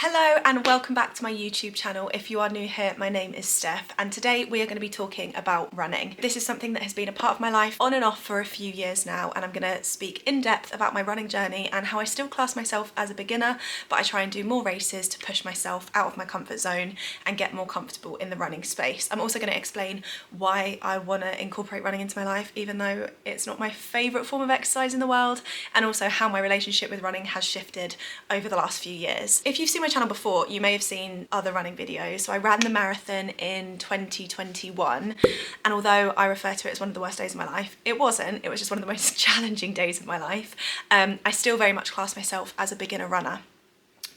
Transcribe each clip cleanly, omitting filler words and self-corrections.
Hello and welcome back to my YouTube channel. If you are new here, my name is Steph and today we are going to be talking about running. This is something that has been a part of my life on and off for a few years now, and I'm going to speak in depth about my running journey and how I still class myself as a beginner, but I try and do more races to push myself out of my comfort zone and get more comfortable in the running space. I'm also going to explain why I want to incorporate running into my life, even though it's not my favourite form of exercise in the world, and also how my relationship with running has shifted over the last few years. If you've seen my channel before, you may have seen other running videos. So I ran the marathon in 2021, and although I refer to it as one of the worst days of my life, it wasn't. It was just one of the most challenging days of my life. I still very much class myself as a beginner runner.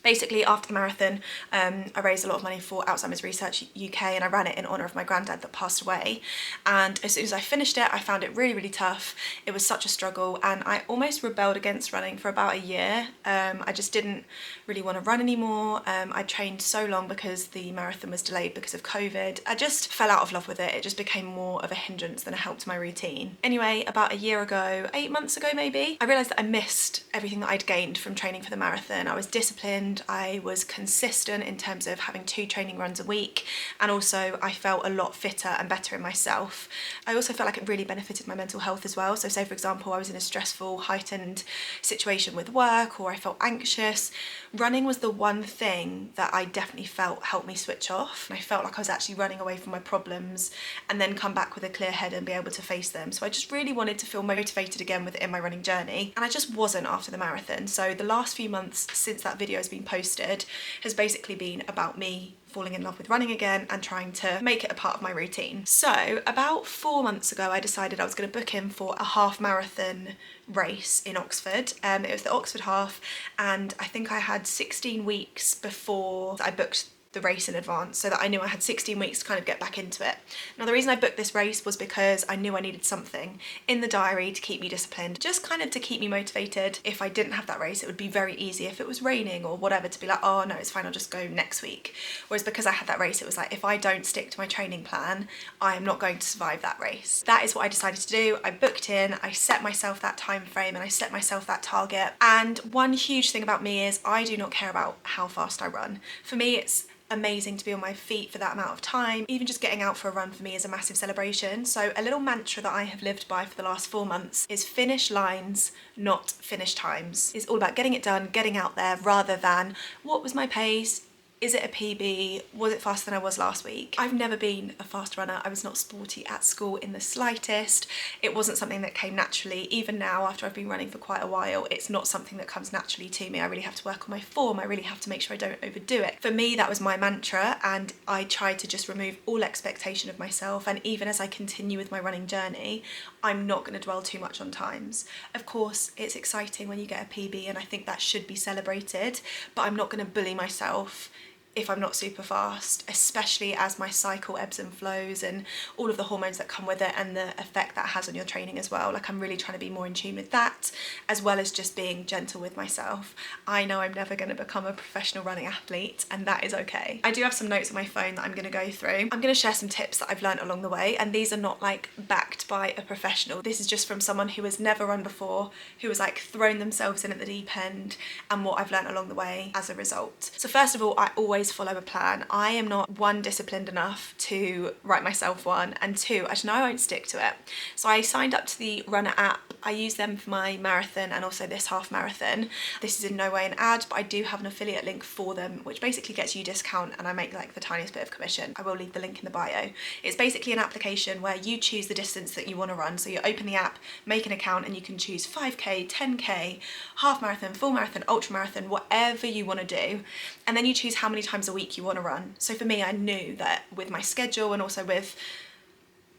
Basically, after the marathon, I raised a lot of money for Alzheimer's Research UK, and I ran it in honour of my granddad that passed away. And as soon as I finished it, I found it really, really tough. It was such a struggle, and I almost rebelled against running for about a year. I just didn't really want to run anymore. I trained so long because the marathon was delayed because of COVID. I just fell out of love with it. It just became more of a hindrance than a help to my routine. Anyway, about a year ago, 8 months ago maybe, I realised that I missed everything that I'd gained from training for the marathon. I was disciplined, I was consistent in terms of having 2 training runs a week, and also I felt a lot fitter and better in myself. I also felt like it really benefited my mental health as well. So say for example I was in a stressful, heightened situation with work, or I felt anxious, running was the one thing that I definitely felt helped me switch off. I felt like I was actually running away from my problems and then come back with a clear head and be able to face them. So I just really wanted to feel motivated again within my running journey, and I just wasn't after the marathon. So the last few months since that video has been posted has basically been about me falling in love with running again and trying to make it a part of my routine. So about 4 months ago, I decided I was going to book in for a half marathon race in Oxford. It was the Oxford half, and I think I had 16 weeks before I booked the race in advance, so that I knew I had 16 weeks to kind of get back into it. Now the reason I booked this race was because I knew I needed something in the diary to keep me disciplined, just kind of to keep me motivated. If I didn't have that race, it would be very easy if it was raining or whatever to be like, oh no, it's fine, I'll just go next week. Whereas because I had that race, it was like, if I don't stick to my training plan, I am not going to survive that race. That is what I decided to do. I booked in, I set myself that time frame, and I set myself that target. And one huge thing about me is I do not care about how fast I run. For me, it's amazing to be on my feet for that amount of time. Even just getting out for a run for me is a massive celebration. So a little mantra that I have lived by for the last 4 months is finish lines, not finish times. It's all about getting it done, getting out there, rather than what was my pace? Is it a PB? Was it faster than I was last week? I've never been a fast runner. I was not sporty at school in the slightest. It wasn't something that came naturally. Even now, after I've been running for quite a while, it's not something that comes naturally to me. I really have to work on my form. I really have to make sure I don't overdo it. For me, that was my mantra, and I tried to just remove all expectation of myself. And even as I continue with my running journey, I'm not going to dwell too much on times. Of course, it's exciting when you get a PB, and I think that should be celebrated, but I'm not going to bully myself if I'm not super fast, especially as my cycle ebbs and flows and all of the hormones that come with it and the effect that has on your training as well. Like, I'm really trying to be more in tune with that, as well as just being gentle with myself. I know I'm never going to become a professional running athlete, and that is okay. I do have some notes on my phone that I'm going to go through. I'm going to share some tips that I've learned along the way, and these are not like backed by a professional. This is just from someone who has never run before, who has like thrown themselves in at the deep end, and what I've learned along the way as a result. So first of all, I always follow a plan. I am not, one, disciplined enough to write myself one, and 2, I just know I won't stick to it. So I signed up to the Runner app. I use them for my marathon and also this half marathon. This is in no way an ad, but I do have an affiliate link for them, which basically gets you a discount, and I make like the tiniest bit of commission. I will leave the link in the bio. It's basically an application where you choose the distance that you want to run. So you open the app, make an account, and you can choose 5k, 10k, half marathon, full marathon, ultra marathon, whatever you want to do. And then you choose how many times a week you want to run. So for me, I knew that with my schedule and also with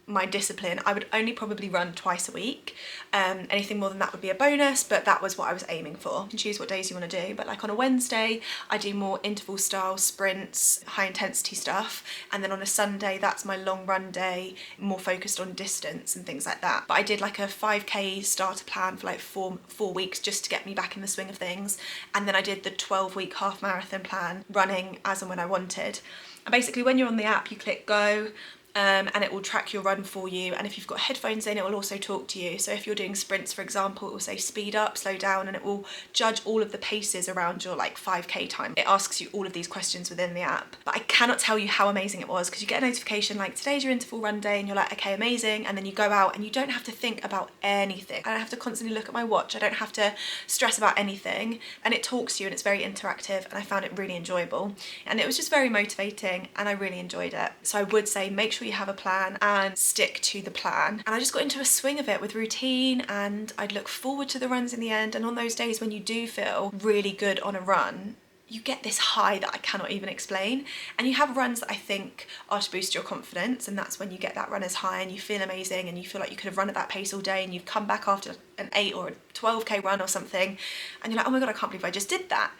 my discipline, I would only probably run twice a week. Anything more than that would be a bonus, but that was what I was aiming for. You can choose what days you want to do, but like on a Wednesday, I do more interval style sprints, high intensity stuff, and then on a Sunday, that's my long run day, more focused on distance and things like that. But I did like a 5k starter plan for like four weeks just to get me back in the swing of things, and then I did the 12-week half marathon plan, running as and when I wanted. And basically when you're on the app, you click go, and it will track your run for you. And if you've got headphones in, it will also talk to you. So if you're doing sprints, for example, it will say speed up, slow down, and it will judge all of the paces around your like 5K time. It asks you all of these questions within the app. But I cannot tell you how amazing it was, because you get a notification like today's your interval run day and you're like, okay, amazing. And then you go out and you don't have to think about anything. I don't have to constantly look at my watch. I don't have to stress about anything. And it talks to you and it's very interactive, and I found it really enjoyable. And it was just very motivating and I really enjoyed it. So I would say make sure you have a plan and stick to the plan. And I just got into a swing of it with routine, and I'd look forward to the runs in the end. And on those days when you do feel really good on a run, you get this high that I cannot even explain. And you have runs that I think are to boost your confidence, and that's when you get that runner's high and you feel amazing and you feel like you could have run at that pace all day, and you've come back after an 8 or a 12K run or something and you're like, oh my god, I can't believe I just did that.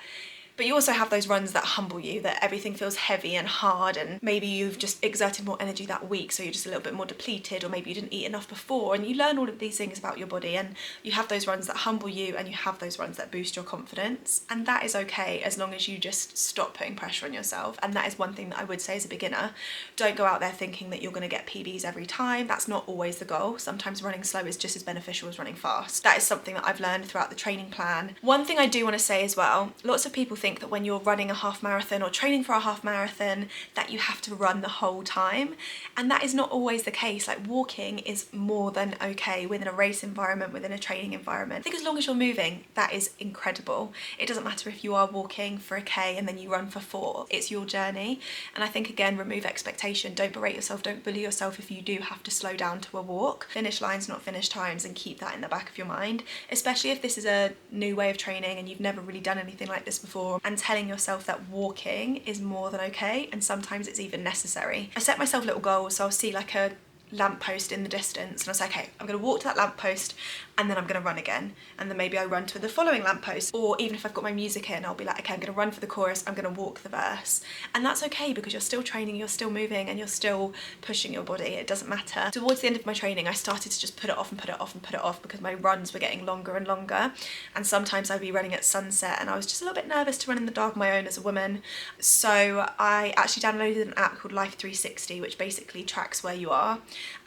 But you also have those runs that humble you, that everything feels heavy and hard, and maybe you've just exerted more energy that week, so you're just a little bit more depleted, or maybe you didn't eat enough before, and you learn all of these things about your body. And you have those runs that humble you, and you have those runs that boost your confidence, and that is okay as long as you just stop putting pressure on yourself. And that is one thing that I would say as a beginner: don't go out there thinking that you're going to get PBs every time. That's not always the goal. Sometimes running slow is just as beneficial as running fast. That is something that I've learned throughout the training plan. One thing I do want to say as well, lots of people think that when you're running a half marathon or training for a half marathon that you have to run the whole time, and that is not always the case. Like, walking is more than okay within a race environment, within a training environment. I think as long as you're moving, that is incredible. It doesn't matter if you are walking for a K and then you run for 4, it's your journey. And I think, again, remove expectation. Don't berate yourself, don't bully yourself if you do have to slow down to a walk. Finish lines, not finish times, and keep that in the back of your mind, especially if this is a new way of training and you've never really done anything like this before, and telling yourself that walking is more than okay, and sometimes it's even necessary. I set myself little goals, so I'll see like a lamppost in the distance and I was like, okay, I'm going to walk to that lamppost and then I'm going to run again, and then maybe I run to the following lamppost. Or even if I've got my music in, I'll be like, okay, I'm going to run for the chorus, I'm going to walk the verse. And that's okay, because you're still training, you're still moving, and you're still pushing your body. It doesn't matter. Towards the end of my training, I started to just put it off and put it off and put it off, because my runs were getting longer and longer, and sometimes I'd be running at sunset and I was just a little bit nervous to run in the dark on my own as a woman. So I actually downloaded an app called Life 360, which basically tracks where you are,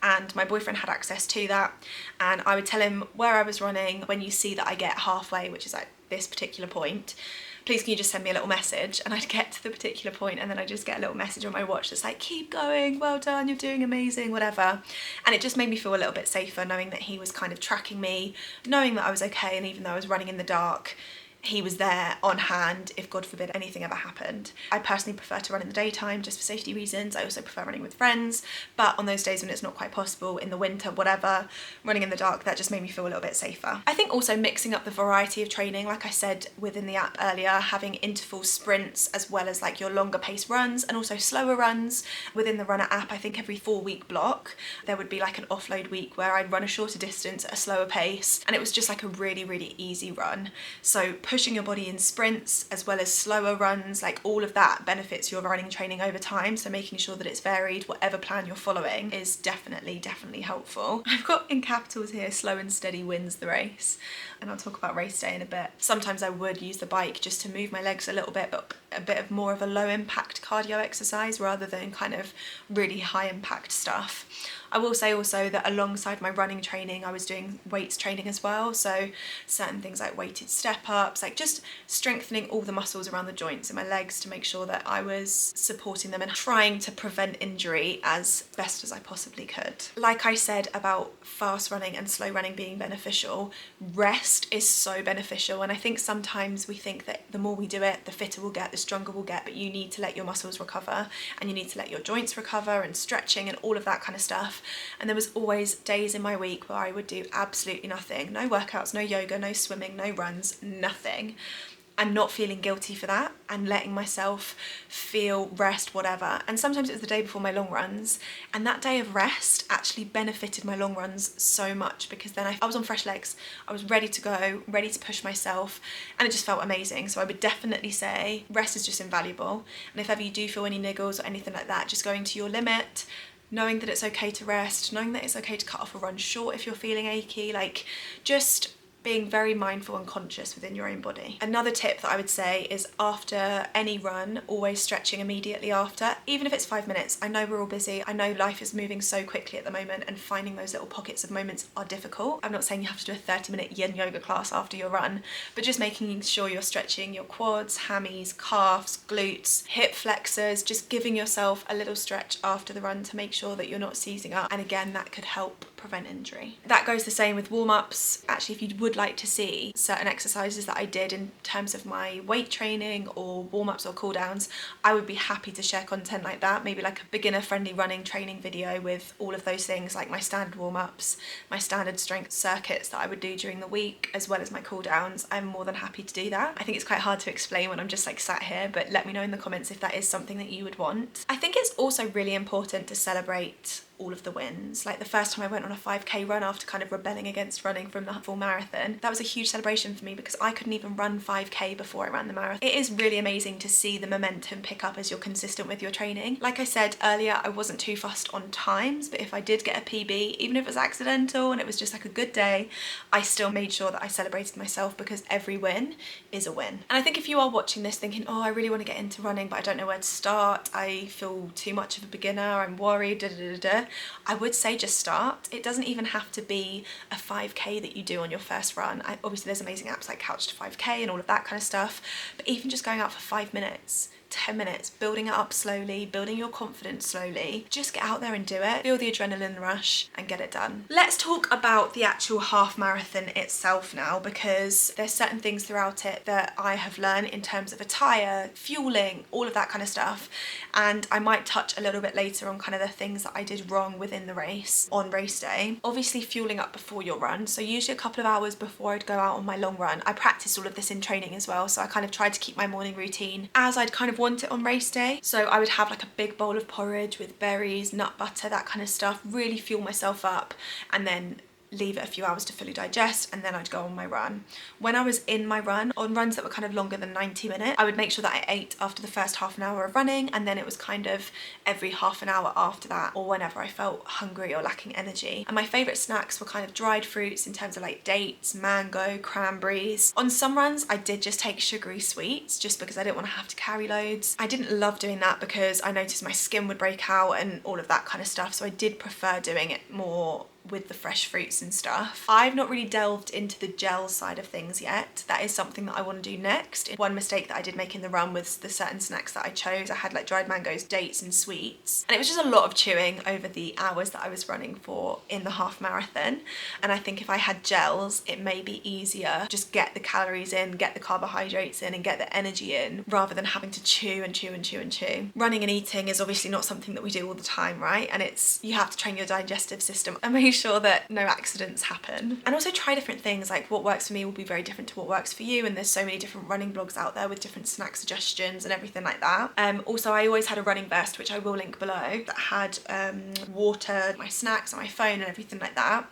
and my boyfriend had access to that, and I would tell him where I was running. When you see that I get halfway, which is like this particular point, please can you just send me a little message? And I'd get to the particular point and then I just get a little message on my watch that's like, keep going, well done, you're doing amazing, whatever. And it just made me feel a little bit safer knowing that he was kind of tracking me, knowing that I was okay, and even though I was running in the dark, he was there on hand if, God forbid, anything ever happened. I personally prefer to run in the daytime just for safety reasons. I also prefer running with friends, but on those days when it's not quite possible, in the winter, whatever, running in the dark, that just made me feel a little bit safer. I think also mixing up the variety of training, like I said within the app earlier, having interval sprints as well as like your longer pace runs and also slower runs. Within the Runner app, I think every 4-week block, there would be like an offload week where I'd run a shorter distance at a slower pace, and it was just like a really, really easy run. So pushing your body in sprints as well as slower runs, like all of that benefits your running training over time. So making sure that it's varied, whatever plan you're following, is definitely helpful. I've got in capitals here, slow and steady wins the race. And I'll talk about race day in a bit. Sometimes I would use the bike just to move my legs a little bit, but a bit of more of a low impact cardio exercise rather than kind of really high impact stuff. I will say also that alongside my running training, I was doing weights training as well. So certain things like weighted step ups, like just strengthening all the muscles around the joints in my legs to make sure that I was supporting them and trying to prevent injury as best as I possibly could. Like I said about fast running and slow running being beneficial, rest is so beneficial. And I think sometimes we think that the more we do it, the fitter we'll get, the stronger we'll get, but you need to let your muscles recover and you need to let your joints recover, and stretching and all of that kind of stuff. And there was always days in my week where I would do absolutely nothing. No workouts, no yoga, no swimming, no runs, nothing. And not feeling guilty for that and letting myself feel rest, whatever. And sometimes it was the day before my long runs, and that day of rest actually benefited my long runs so much, because then I was on fresh legs, I was ready to go, ready to push myself, and it just felt amazing. So I would definitely say rest is just invaluable. And if ever you do feel any niggles or anything like that, just going to your limit, knowing that it's okay to rest, knowing that it's okay to cut off a run short if you're feeling achy, like just being very mindful and conscious within your own body. Another tip that I would say is after any run, always stretching immediately after, even if it's 5 minutes. I know we're all busy. I know life is moving so quickly at the moment, and finding those little pockets of moments are difficult. I'm not saying you have to do a 30-minute yin yoga class after your run, but just making sure you're stretching your quads, hammies, calves, glutes, hip flexors, just giving yourself a little stretch after the run to make sure that you're not seizing up. And again, that could help prevent injury. That goes the same with warm-ups. Actually, if you would like to see certain exercises that I did in terms of my weight training or warm-ups or cool-downs, I would be happy to share content like that, maybe like a beginner-friendly running training video with all of those things, like my standard warm-ups, my standard strength circuits that I would do during the week, as well as my cool-downs. I'm more than happy to do that. I think it's quite hard to explain when I'm just like sat here, but let me know in the comments if that is something that you would want. I think it's also really important to celebrate all of the wins. Like the first time I went on a 5k run after kind of rebelling against running from the full marathon, that was a huge celebration for me because I couldn't even run 5k before I ran the marathon. It is really amazing to see the momentum pick up as you're consistent with your training. Like I said earlier, I wasn't too fussed on times, but if I did get a PB, even if it was accidental and it was just like a good day, I still made sure that I celebrated myself because every win is a win. And I think if you are watching this thinking, oh, I really want to get into running, but I don't know where to start, I feel too much of a beginner, I'm worried, I would say just start. It doesn't even have to be a 5k that you do on your first run. Obviously there's amazing apps like Couch to 5k and all of that kind of stuff, but even just going out for 5 minutes, 10 minutes, building it up slowly, building your confidence slowly. Just get out there and do it. Feel the adrenaline rush and get it done. Let's talk about the actual half marathon itself now, because there's certain things throughout it that I have learned in terms of attire, fueling, all of that kind of stuff. And I might touch a little bit later on kind of the things that I did wrong within the race on race day. Obviously fueling up before your run. So usually a couple of hours before I'd go out on my long run. I practiced all of this in training as well. So I kind of tried to keep my morning routine as I'd kind of want it on race day. So I would have like a big bowl of porridge with berries, nut butter, that kind of stuff, really fuel myself up, and then leave it a few hours to fully digest, and then I'd go on my run. When I was in my run, on runs that were kind of longer than 90 minutes, I would make sure that I ate after the first half an hour of running, and then it was kind of every half an hour after that, or whenever I felt hungry or lacking energy. And my favourite snacks were kind of dried fruits in terms of like dates, mango, cranberries. On some runs I did just take sugary sweets just because I didn't want to have to carry loads. I didn't love doing that because I noticed my skin would break out and all of that kind of stuff, so I did prefer doing it more with the fresh fruits and stuff. I've not really delved into the gel side of things yet. That is something that I want to do next. One mistake that I did make in the run was the certain snacks that I chose. I had like dried mangoes, dates and sweets, and it was just a lot of chewing over the hours that I was running for in the half marathon. And I think if I had gels, it may be easier, just get the calories in, get the carbohydrates in and get the energy in, rather than having to chew and chew and chew and chew. Running and eating is obviously not something that we do all the time, right? And you have to train your digestive system and make sure that no accidents happen. And also try different things. Like what works for me will be very different to what works for you, and there's so many different running blogs out there with different snack suggestions and everything like that. Also I always had a running vest, which I will link below, that had water, my snacks and my phone and everything like that.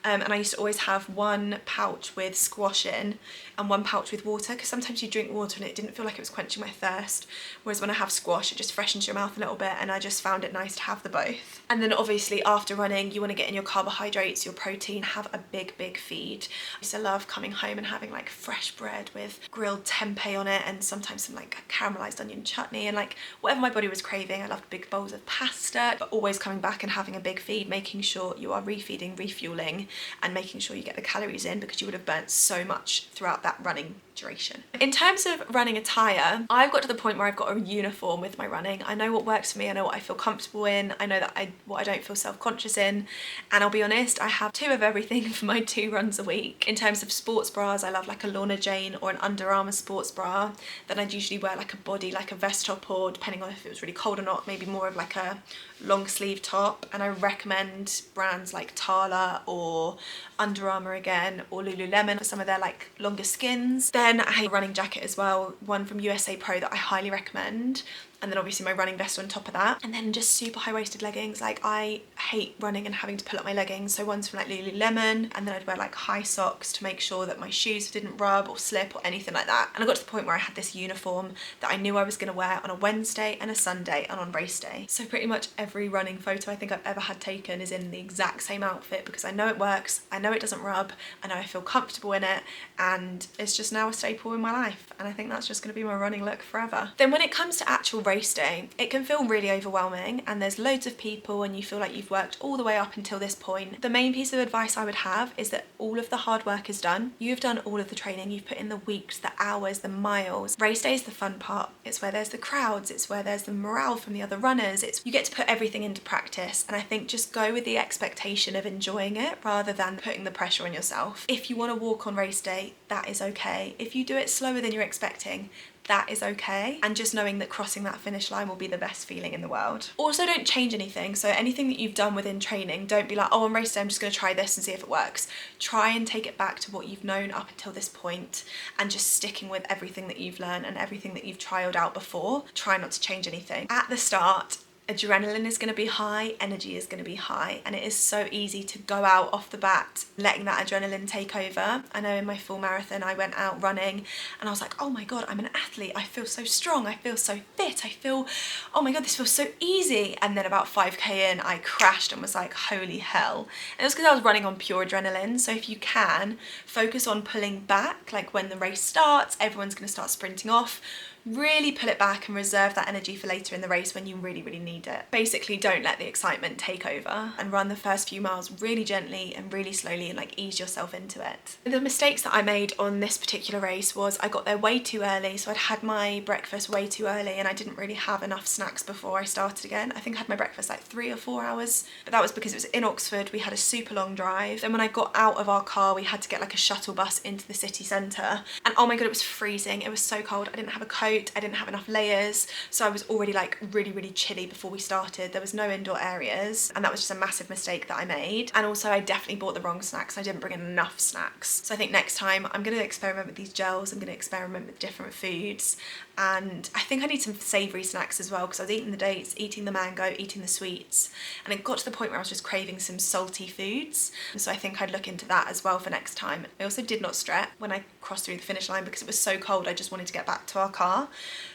And I used to always have one pouch with squash in and one pouch with water, because sometimes you drink water and it didn't feel like it was quenching my thirst, whereas when I have squash it just freshens your mouth a little bit, and I just found it nice to have the both. And then obviously after running you want to get in your carbohydrates, your protein, have a big feed. I used to love coming home and having like fresh bread with grilled tempeh on it and sometimes some like caramelized onion chutney and like whatever my body was craving. I loved big bowls of pasta, but always coming back and having a big feed, making sure you are refeeding, refueling, and making sure you get the calories in, because you would have burnt so much throughout that running duration. In terms of running attire, I've got to the point where I've got a uniform with my running. I know what works for me, I know what I feel comfortable in, I know that what I don't feel self-conscious in, and I'll be honest, I have 2 of everything for my 2 runs a week. In terms of sports bras, I love like a Lorna Jane or an Under Armour sports bra. Then I'd usually wear like a body, like a vest top, or depending on if it was really cold or not, maybe more of like a long sleeve top. And I recommend brands like Tala or Under Armour again, or Lululemon for some of their like longer skins. Then I have a running jacket as well, one from USA Pro that I highly recommend. and then obviously my running vest on top of that, and then just super high-waisted leggings. Like, I hate running and having to pull up my leggings, so ones from like Lululemon, and then I'd wear like high socks to make sure that my shoes didn't rub or slip or anything like that. And I got to the point where I had this uniform that I knew I was going to wear on a Wednesday and a Sunday and on race day. So pretty much every running photo I think I've ever had taken is in the exact same outfit, because I know it works, I know it doesn't rub, I know I feel comfortable in it, and it's just now a staple in my life, and I think that's just going to be my running look forever. Then when it comes to actual race day, it can feel really overwhelming, and there's loads of people and you feel like you've worked all the way up until this point. The main piece of advice I would have is that all of the hard work is done. You've done all of the training, you've put in the weeks, the hours, the miles. Race day is the fun part. It's where there's the crowds, it's where there's the morale from the other runners, you get to put everything into practice, and I think just go with the expectation of enjoying it rather than putting the pressure on yourself. If you want to walk on race day, that is okay. If you do it slower than you're expecting, that is okay, and just knowing that crossing that finish line will be the best feeling in the world. Also, don't change anything. So anything that you've done within training, don't be like, oh, on race day I'm just going to try this and see if it works. Try and take it back to what you've known up until this point, and just sticking with everything that you've learned and everything that you've trialed out before. Try not to change anything. At the start, adrenaline is going to be high, energy is going to be high, and it is so easy to go out off the bat letting that adrenaline take over. I know in my full marathon I went out running and I was like, oh my god, I'm an athlete, I feel so strong, I feel so fit, I feel, oh my god, this feels so easy. And then about 5k in I crashed and was like, holy hell. And it was because I was running on pure adrenaline. So if you can, focus on pulling back. Like when the race starts, everyone's going to start sprinting off. Really pull it back and reserve that energy for later in the race when you really, really need it. Basically, don't let the excitement take over, and run the first few miles really gently and really slowly, and like ease yourself into it. The mistakes that I made on this particular race was I got there way too early. So I'd had my breakfast way too early and I didn't really have enough snacks before I started again. I think I had my breakfast like 3 or 4 hours, but that was because it was in Oxford. We had a super long drive. Then when I got out of our car, we had to get like a shuttle bus into the city centre, and oh my god, it was freezing. It was so cold. I didn't have a coat, I didn't have enough layers, so I was already like really, really chilly before we started. There was no indoor areas, and that was just a massive mistake that I made. And also I definitely bought the wrong snacks. I didn't bring in enough snacks. So I think next time I'm going to experiment with these gels, I'm going to experiment with different foods, and I think I need some savoury snacks as well, because I was eating the dates, eating the mango, eating the sweets, and it got to the point where I was just craving some salty foods. So I think I'd look into that as well for next time. I also did not stretch when I crossed through the finish line because it was so cold. I just wanted to get back to our car,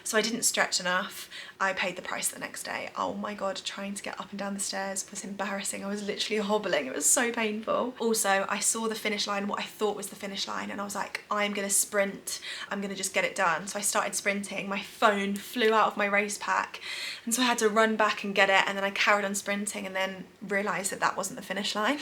so I didn't stretch enough. I paid the price the next day. Oh my god, trying to get up and down the stairs was embarrassing. I was literally hobbling. It was so painful. Also, I saw the finish line, what I thought was the finish line, and I was like, I'm gonna sprint. I'm gonna just get it done. So I started sprinting. My phone flew out of my race pack, and so I had to run back and get it, and then I carried on sprinting, and then realised that that wasn't the finish line.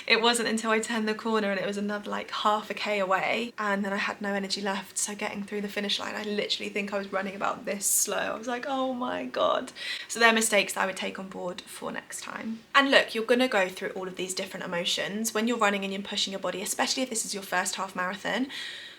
It wasn't until I turned the corner and it was another like half a k away, and then I had no energy left. So getting through the finish line, I literally think I was running about this slow. I was like, oh my god. So they're mistakes that I would take on board for next time. And look, you're gonna go through all of these different emotions when you're running and you're pushing your body, especially if this is your first half marathon.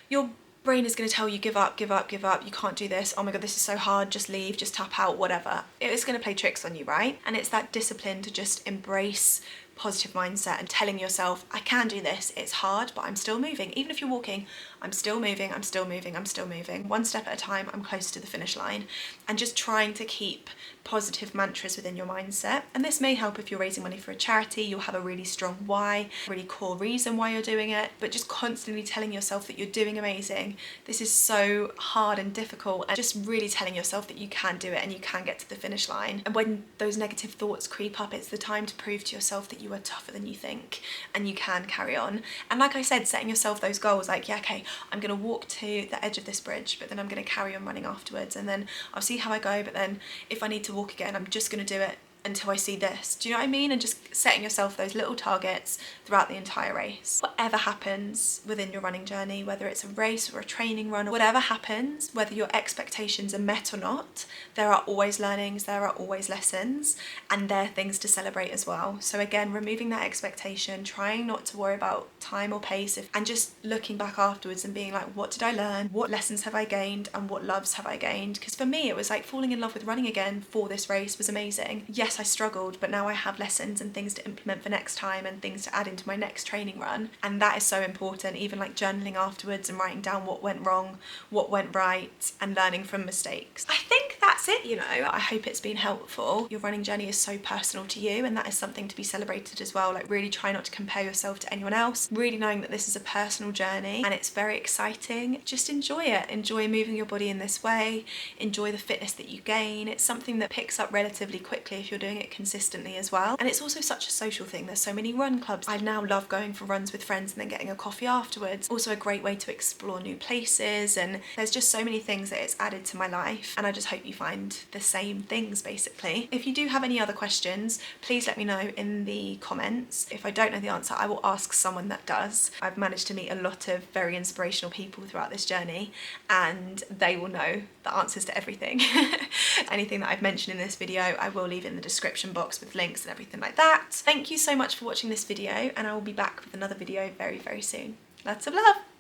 Your brain is going to tell you, give up, give up, give up, you can't do this, oh my god, this is so hard, just leave, just tap out, whatever. It's going to play tricks on you, right? And it's that discipline to just embrace positive mindset and telling yourself, I can do this, it's hard, but I'm still moving. Even if you're walking, I'm still moving, I'm still moving, I'm still moving. One step at a time, I'm close to the finish line. And just trying to keep positive mantras within your mindset. And this may help if you're raising money for a charity. You'll have a really strong why, really core reason why you're doing it, but just constantly telling yourself that you're doing amazing. This is so hard and difficult, and just really telling yourself that you can do it and you can get to the finish line. And when those negative thoughts creep up, it's the time to prove to yourself that you are tougher than you think and you can carry on. And like I said, setting yourself those goals, like, yeah, okay, I'm gonna walk to the edge of this bridge, but then I'm gonna carry on running afterwards, and then I'll see how I go, but then if I need to walk again, I'm just gonna do it until I see this. Do you know what I mean? And just setting yourself those little targets throughout the entire race. Whatever happens within your running journey, whether it's a race or a training run, or whatever happens, whether your expectations are met or not, there are always learnings, there are always lessons, and there are things to celebrate as well. So again, removing that expectation, trying not to worry about time or pace, and just looking back afterwards and being like, what did I learn? What lessons have I gained? And what loves have I gained? Because for me, it was like falling in love with running again for this race was amazing. Yes, I struggled, but now I have lessons and things to implement for next time and things to add into my next training run. And that is so important, even like journaling afterwards and writing down what went wrong, what went right, and learning from mistakes. I think that's that's it, you know. I hope it's been helpful. Your running journey is so personal to you, and that is something to be celebrated as well. Like, really try not to compare yourself to anyone else, really knowing that this is a personal journey and it's very exciting. Just enjoy it. Enjoy moving your body in this way. Enjoy the fitness that you gain. It's something that picks up relatively quickly if you're doing it consistently as well. And it's also such a social thing. There's so many run clubs. I now love going for runs with friends and then getting a coffee afterwards. Also a great way to explore new places, and there's just so many things that it's added to my life, and I just hope you find the same things basically. If you do have any other questions, please let me know in the comments. If I don't know the answer, I will ask someone that does. I've managed to meet a lot of very inspirational people throughout this journey, and they will know the answers to everything. Anything that I've mentioned in this video, I will leave in the description box with links and everything like that. Thank you so much for watching this video, and I will be back with another video very, very soon. Lots of love!